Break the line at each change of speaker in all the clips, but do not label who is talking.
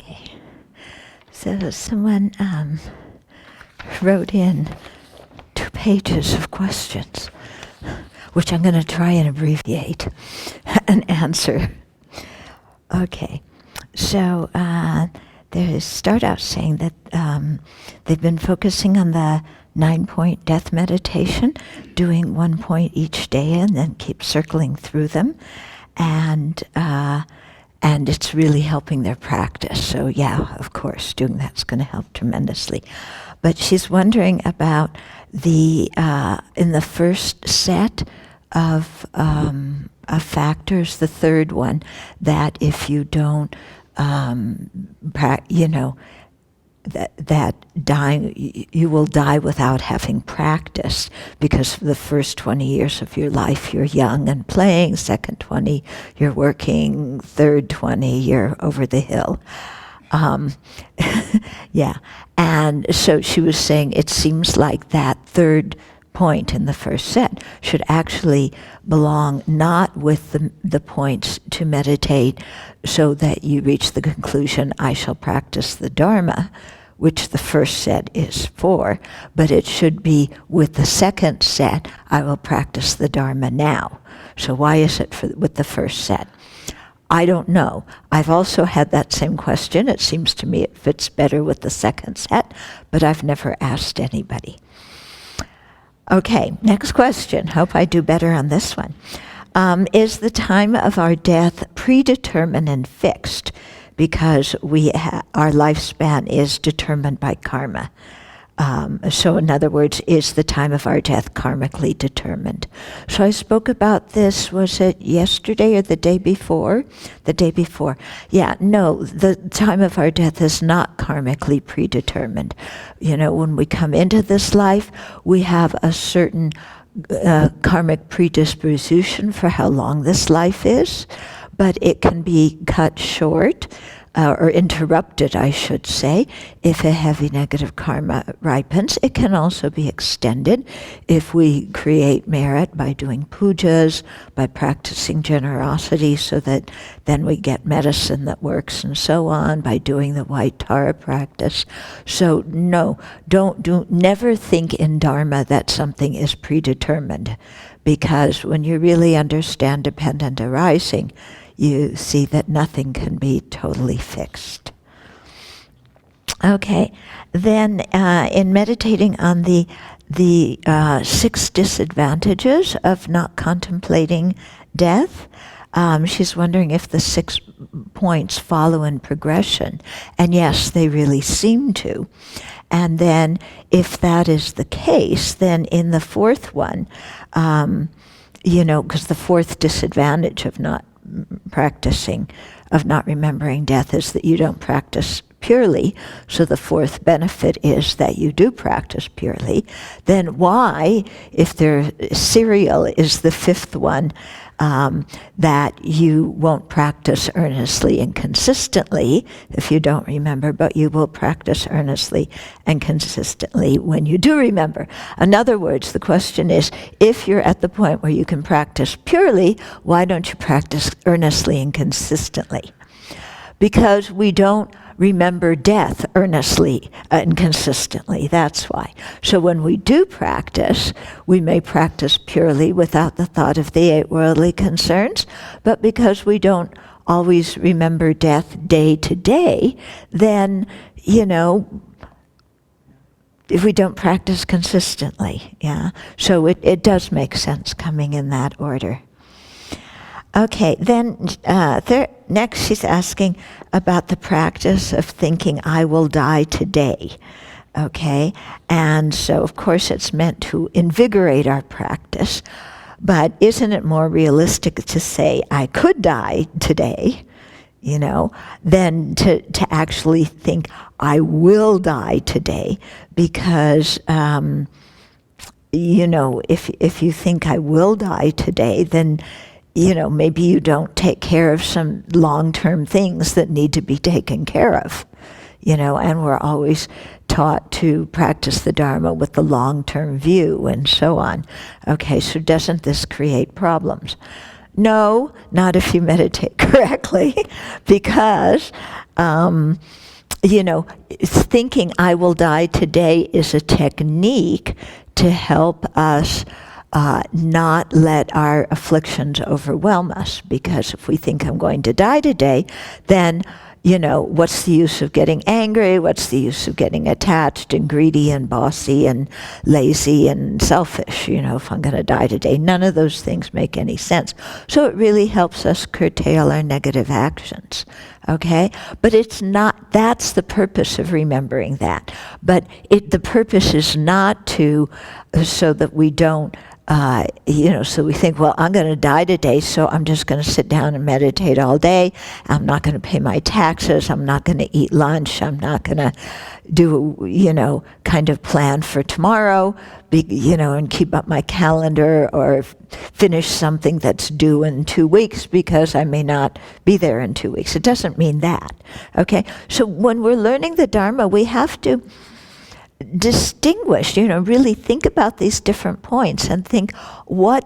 Okay. So someone wrote in 2 pages of questions, which I'm going to try and abbreviate and answer. Okay. So they start out saying that they've been focusing on the 9-point death meditation, doing 1 point each day and then keep circling through them. And it's really helping their practice. So yeah, of course, doing that's going to help tremendously. But she's wondering about the in the first set of factors, the third one, that if you don't, that dying, you will die without having practiced, because for the first 20 years of your life you're young and playing, second 20 you're working, third 20 you're over the hill. Yeah, and so she was saying it seems like that third point in the first set should actually belong not with the points to meditate so that you reach the conclusion, I shall practice the Dharma, which the first set is for, but it should be with the second set, I will practice the Dharma now. So why is it with the first set? I don't know. I've also had that same question. It seems to me it fits better with the second set, but I've never asked anybody. Okay, next question. Hope I do better on this one. Is the time of our death predetermined and fixed because our lifespan is determined by karma? So in other words, is the time of our death karmically determined? So I spoke about this, was it yesterday or the day before? The day before. Yeah, no, the time of our death is not karmically predetermined. You know, when we come into this life, we have a certain karmic predisposition for how long this life is, but it can be cut short, or interrupted, I should say, if a heavy negative karma ripens. It can also be extended if we create merit by doing pujas, by practicing generosity so that then we get medicine that works and so on, by doing the white Tara practice. So no, never think in Dharma that something is predetermined, because when you really understand dependent arising, you see that nothing can be totally fixed. Okay, then in meditating on the 6 disadvantages of not contemplating death, she's wondering if the 6 points follow in progression. And yes, they really seem to. And then if that is the case, then in the 4th one, because the 4th disadvantage of not remembering death is that you don't practice purely. So the 4th benefit is that you do practice purely. Then why, if they're serial, is the 5th one that you won't practice earnestly and consistently if you don't remember, but you will practice earnestly and consistently when you do remember? In other words, the question is, if you're at the point where you can practice purely, why don't you practice earnestly and consistently? Because we don't remember death earnestly and consistently. That's why. So when we do practice, we may practice purely without the thought of the 8 worldly concerns, but because we don't always remember death day to day, then, if we don't practice consistently, yeah. So it does make sense coming in that order. Okay, then next she's asking about the practice of thinking, I will die today. Okay, and so of course it's meant to invigorate our practice, but isn't it more realistic to say, I could die today, than to actually think, I will die today? Because, if you think I will die today, then maybe you don't take care of some long-term things that need to be taken care of, and we're always taught to practice the Dharma with the long-term view and so on. Okay, so doesn't this create problems? No, not if you meditate correctly, because thinking I will die today is a technique to help us not let our afflictions overwhelm us. Because if we think I'm going to die today, then what's the use of getting angry? What's the use of getting attached and greedy and bossy and lazy and selfish, if I'm going to die today? None of those things make any sense. So it really helps us curtail our negative actions, okay? But it's not, that's the purpose of remembering that. But the purpose is not so that we don't so we think, well, I'm going to die today, so I'm just going to sit down and meditate all day. I'm not going to pay my taxes. I'm not going to eat lunch. I'm not going to do, kind of plan for tomorrow, and keep up my calendar or finish something that's due in 2 weeks because I may not be there in 2 weeks. It doesn't mean that, okay? So when we're learning the Dharma, we have to distinguish, really think about these different points and think, why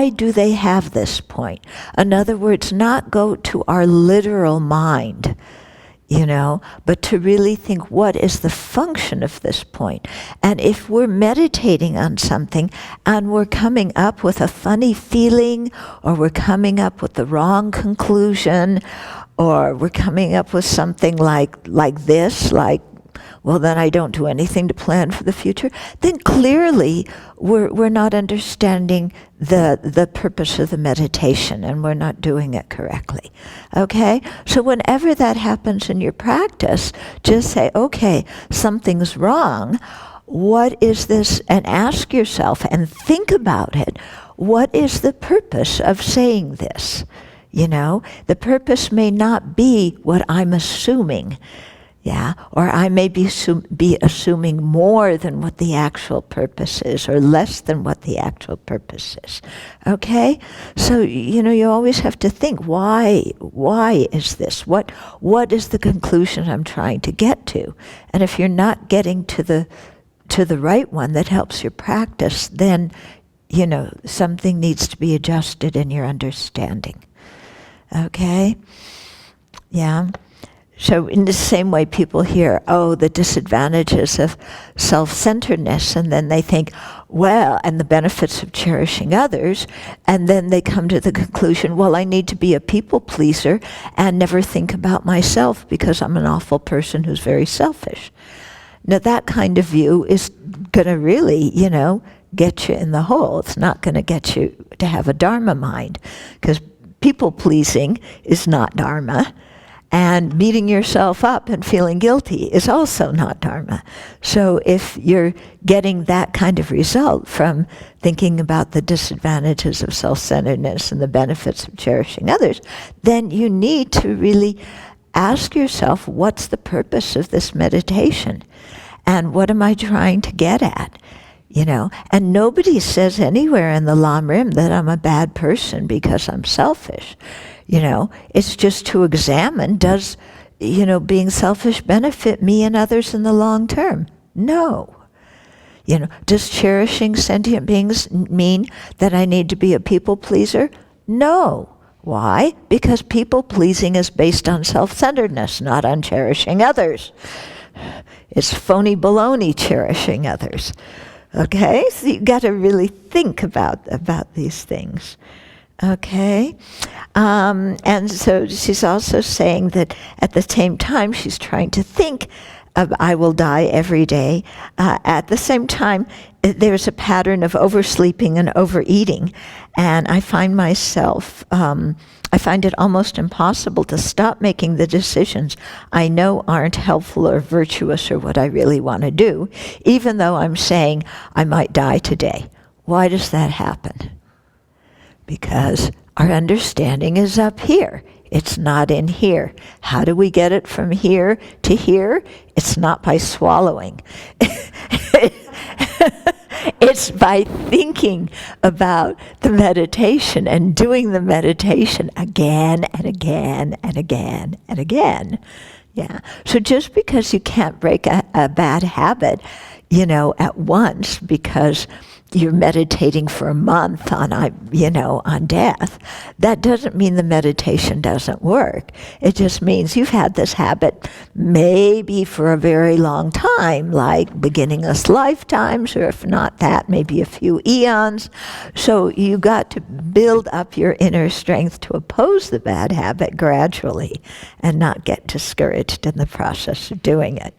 do they have this point? In other words, not go to our literal mind, but to really think, what is the function of this point? And if we're meditating on something and we're coming up with a funny feeling, or we're coming up with the wrong conclusion, or we're coming up with something like this, well, then I don't do anything to plan for the future, then clearly we're not understanding the purpose of the meditation, and we're not doing it correctly. Okay? So whenever that happens in your practice, just say, okay, something's wrong. What is this? And ask yourself and think about it. What is the purpose of saying this? The purpose may not be what I'm assuming. Yeah, or I may be assuming more than what the actual purpose is, or less than what the actual purpose is. Okay? So, you always have to think, why is this? What is the conclusion I'm trying to get to? And if you're not getting to the right one that helps your practice, then, something needs to be adjusted in your understanding. Okay? Yeah. So in the same way, people hear, the disadvantages of self-centeredness, and then they think, well, and the benefits of cherishing others, and then they come to the conclusion, well, I need to be a people pleaser and never think about myself because I'm an awful person who's very selfish. Now that kind of view is going to really, get you in the hole. It's not going to get you to have a Dharma mind, because people pleasing is not Dharma. And beating yourself up and feeling guilty is also not Dharma. So if you're getting that kind of result from thinking about the disadvantages of self-centeredness and the benefits of cherishing others, then you need to really ask yourself, what's the purpose of this meditation? And what am I trying to get at? And nobody says anywhere in the Lam Rim that I'm a bad person because I'm selfish. It's just to examine, does, being selfish benefit me and others in the long term? No. Does cherishing sentient beings mean that I need to be a people pleaser? No. Why? Because people pleasing is based on self-centeredness, not on cherishing others. It's phony baloney cherishing others. Okay? So you've got to really think about these things. Okay? And so she's also saying that at the same time she's trying to think of I will die every day. At the same time, there's a pattern of oversleeping and overeating. And I find myself, I find it almost impossible to stop making the decisions I know aren't helpful or virtuous or what I really want to do, even though I'm saying I might die today. Why does that happen? Because our understanding is up here. It's not in here. How do we get it from here to here? It's not by swallowing. It's by thinking about the meditation and doing the meditation again and again and again and again. Yeah. So just because you can't break a bad habit, at once, because you're meditating for a month on death, that doesn't mean the meditation doesn't work. It just means you've had this habit maybe for a very long time, like beginningless lifetimes, or if not that, maybe a few eons. So you got to build up your inner strength to oppose the bad habit gradually and not get discouraged in the process of doing it.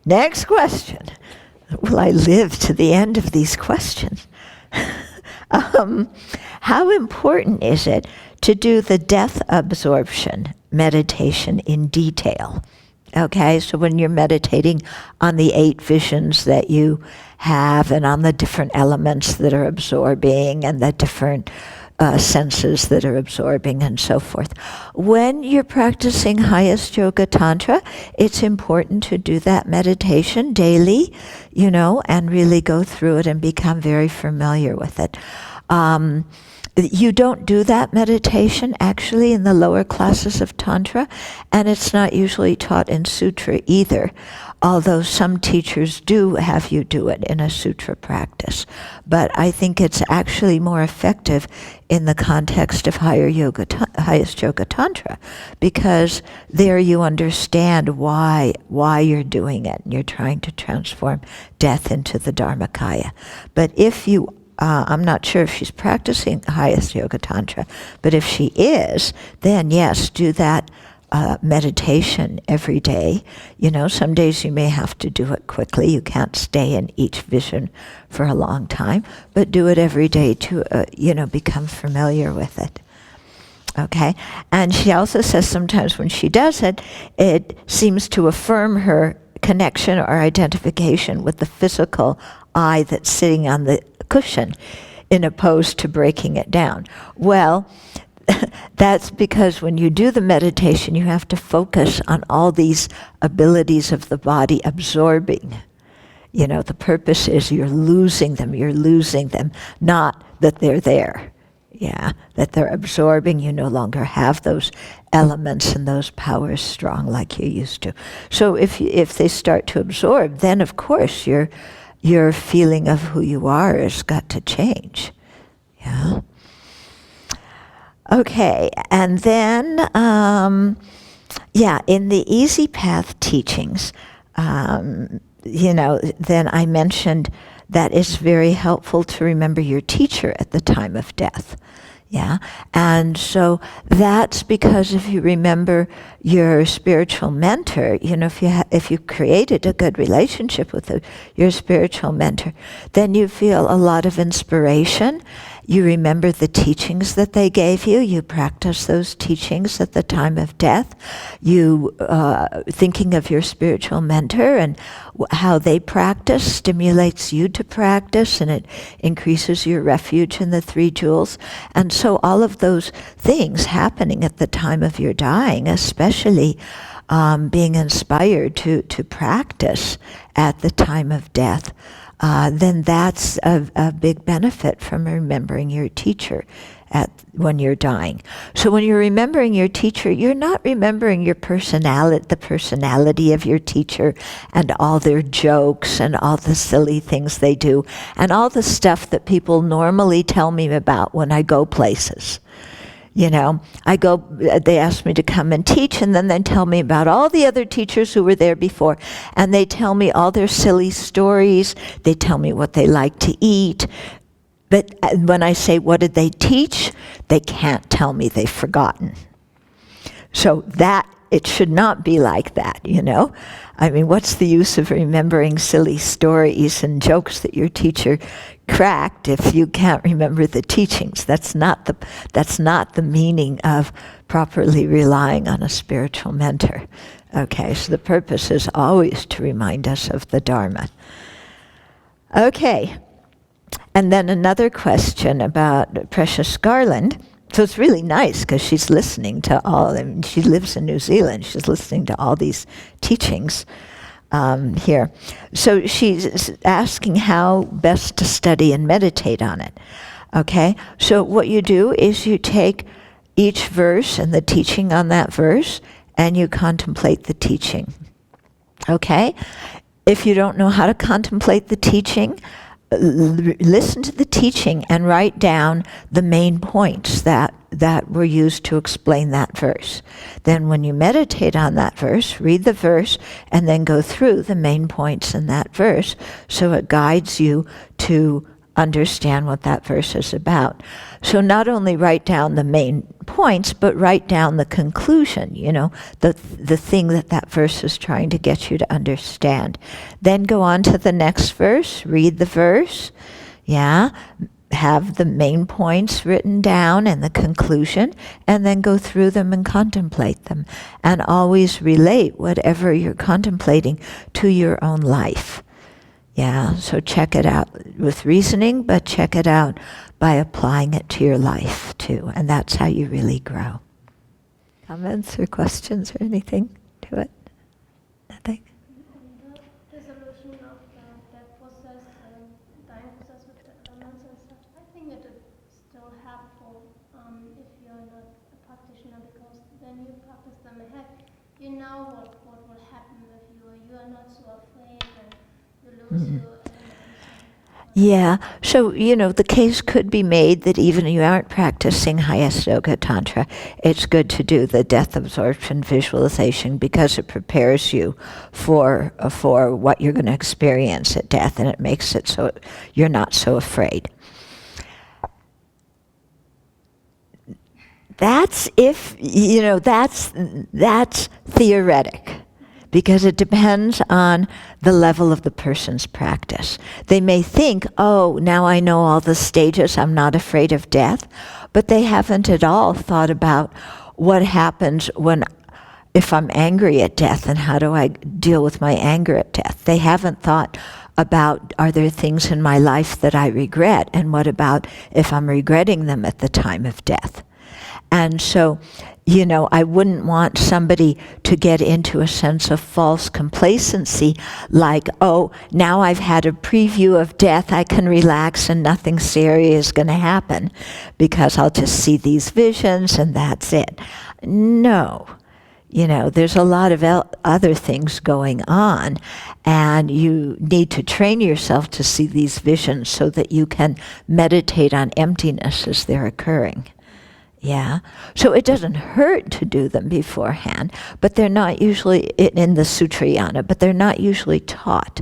Next question. Will I live to the end of these questions? How important is it to do the death absorption meditation in detail? Okay, so when you're meditating on the 8 visions that you have and on the different elements that are absorbing and the different senses that are absorbing and so forth. When you're practicing highest yoga tantra, it's important to do that meditation daily, and really go through it and become very familiar with it. You don't do that meditation actually in the lower classes of Tantra, and it's not usually taught in Sutra either, although some teachers do have you do it in a Sutra practice. But I think it's actually more effective in the context of highest yoga Tantra, because there you understand why you're doing it, and you're trying to transform death into the Dharmakaya. But if you I'm not sure if she's practicing highest yoga tantra, but if she is, then yes, do that meditation every day. Some days you may have to do it quickly. You can't stay in each vision for a long time, but do it every day to, become familiar with it. Okay? And she also says sometimes when she does it, it seems to affirm her connection or identification with the physical I that's sitting on the cushion, in opposed to breaking it down. Well, that's because when you do the meditation, you have to focus on all these abilities of the body absorbing. The purpose is you're losing them, not that they're there. Yeah, that they're absorbing. You no longer have those elements and those powers strong like you used to. So if they start to absorb, then of course your feeling of who you are has got to change. Yeah. Okay, and then, in the Easy Path teachings, then I mentioned that it's very helpful to remember your teacher at the time of death. Yeah, and so that's because if you remember your spiritual mentor, if you created a good relationship with your spiritual mentor, then you feel a lot of inspiration. You remember the teachings that they gave you. You practice those teachings at the time of death. You thinking of your spiritual mentor and how they practice stimulates you to practice, and it increases your refuge in the 3 jewels. And so all of those things happening at the time of your dying, especially being inspired to practice at the time of death, then that's a big benefit from remembering your teacher when you're dying. So when you're remembering your teacher, you're not remembering your personality, the personality of your teacher, and all their jokes and all the silly things they do, and all the stuff that people normally tell me about when I go places. They ask me to come and teach, and then they tell me about all the other teachers who were there before, and they tell me all their silly stories. They tell me what they like to eat. But when I say, what did they teach? They can't tell me, they've forgotten. So that, it should not be like that, I mean, what's the use of remembering silly stories and jokes that your teacher cracked if you can't remember the teachings? That's not the meaning of properly relying on a spiritual mentor. Okay, so the purpose is always to remind us of the Dharma. Okay, and then another question about Precious Garland. So it's really nice because she's listening to she lives in New Zealand. She's listening to all these teachings here. So she's asking how best to study and meditate on it. Okay, so what you do is you take each verse and the teaching on that verse, and you contemplate the teaching. Okay? If you don't know how to contemplate the teaching, listen to the teaching and write down the main points that were used to explain that verse. Then when you meditate on that verse, read the verse and then go through the main points in that verse so it guides you to understand what that verse is about. So not only write down the main points, but write down the conclusion, the thing that verse is trying to get you to understand. Then go on to the next verse, read the verse, have the main points written down and the conclusion, and then go through them and contemplate them. And always relate whatever you're contemplating to your own life. So check it out with reasoning, but check it out by applying it to your life too. And that's how you really grow. Comments or questions or anything to it? Nothing?
The dissolution of the death process, dying process with the elements and such, I think it is still helpful if you're not a practitioner, because then you practice them ahead. You know what will happen if you are not so afraid and you lose your elements.
Yeah, so, the case could be made that even if you aren't practicing highest yoga tantra, it's good to do the death absorption visualization because it prepares you for what you're going to experience at death, and it makes it so you're not so afraid. That's that's theoretic. Because it depends on the level of the person's practice. They may think, now I know all the stages, I'm not afraid of death, but they haven't at all thought about what happens if I'm angry at death and how do I deal with my anger at death. They haven't thought about, are there things in my life that I regret, and what about if I'm regretting them at the time of death? And so, I wouldn't want somebody to get into a sense of false complacency, like, now I've had a preview of death, I can relax and nothing serious is going to happen because I'll just see these visions and that's it. No. There's a lot of other things going on, and you need to train yourself to see these visions so that you can meditate on emptiness as they're occurring. So it doesn't hurt to do them beforehand, but they're not usually in the Sutrayana, but they're not usually taught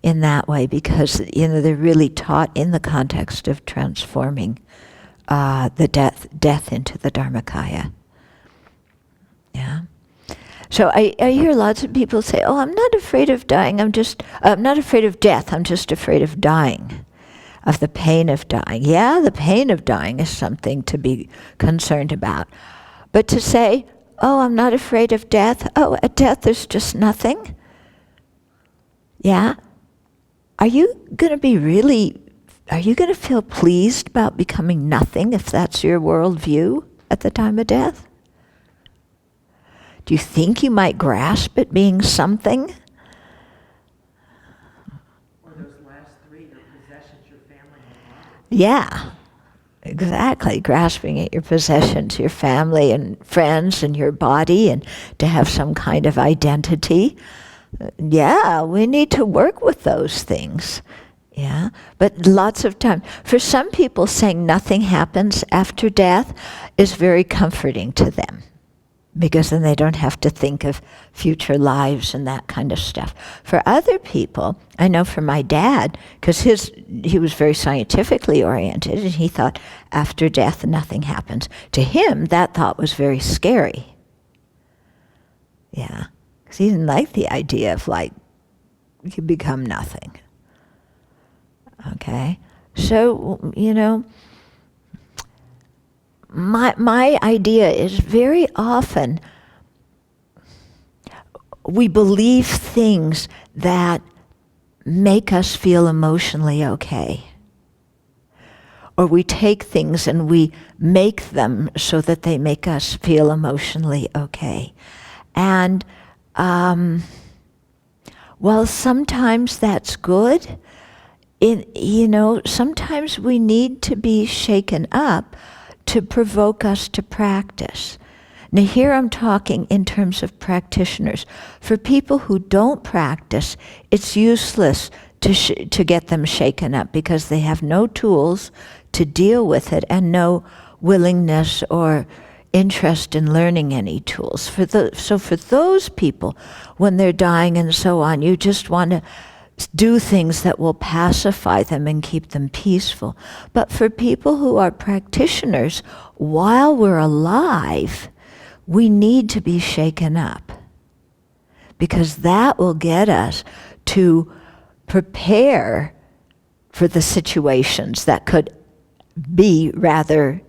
in that way because, they're really taught in the context of transforming the death into the Dharmakaya. So I hear lots of people say, I'm not afraid of dying, I'm not afraid of death, I'm just afraid of dying. Of the pain of dying. The pain of dying is something to be concerned about. But to say, I'm not afraid of death, at death there's just nothing. Are you going to feel pleased about becoming nothing if that's your worldview at the time of death? Do you think you might grasp at being something? Yeah, exactly. Grasping at your possessions, your family and friends and your body, and to have some kind of identity. We need to work with those things. But lots of time. For some people, saying nothing happens after death is very comforting to them, because then they don't have to think of future lives and that kind of stuff. For other people, I know for my dad, because he was very scientifically oriented, and he thought after death nothing happens. To him, that thought was very scary. Because he didn't like the idea of you become nothing. Okay? So, my idea is very often we believe things that make us feel emotionally okay. Or we take things and we make them so that they make us feel emotionally okay. And while sometimes that's good, sometimes we need to be shaken up to provoke us to practice. Now here I'm talking in terms of practitioners. For people who don't practice, it's useless to get them shaken up, because they have no tools to deal with it and no willingness or interest in learning any tools. So for those people, when they're dying and so on, you just want to do things that will pacify them and keep them peaceful. But for people who are practitioners, while we're alive, we need to be shaken up, because that will get us to prepare for the situations that could be rather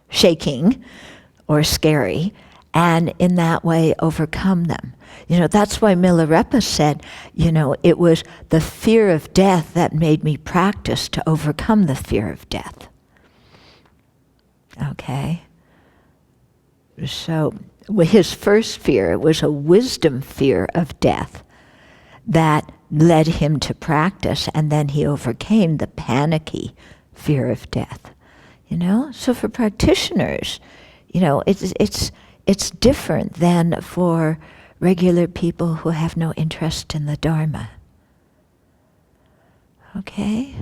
shaking or scary, and in that way overcome them. That's why Milarepa said, it was the fear of death that made me practice to overcome the fear of death. Okay? So his first fear, it was a wisdom fear of death that led him to practice, and then he overcame the panicky fear of death. So for practitioners, it's different than for regular people who have no interest in the Dharma. Okay?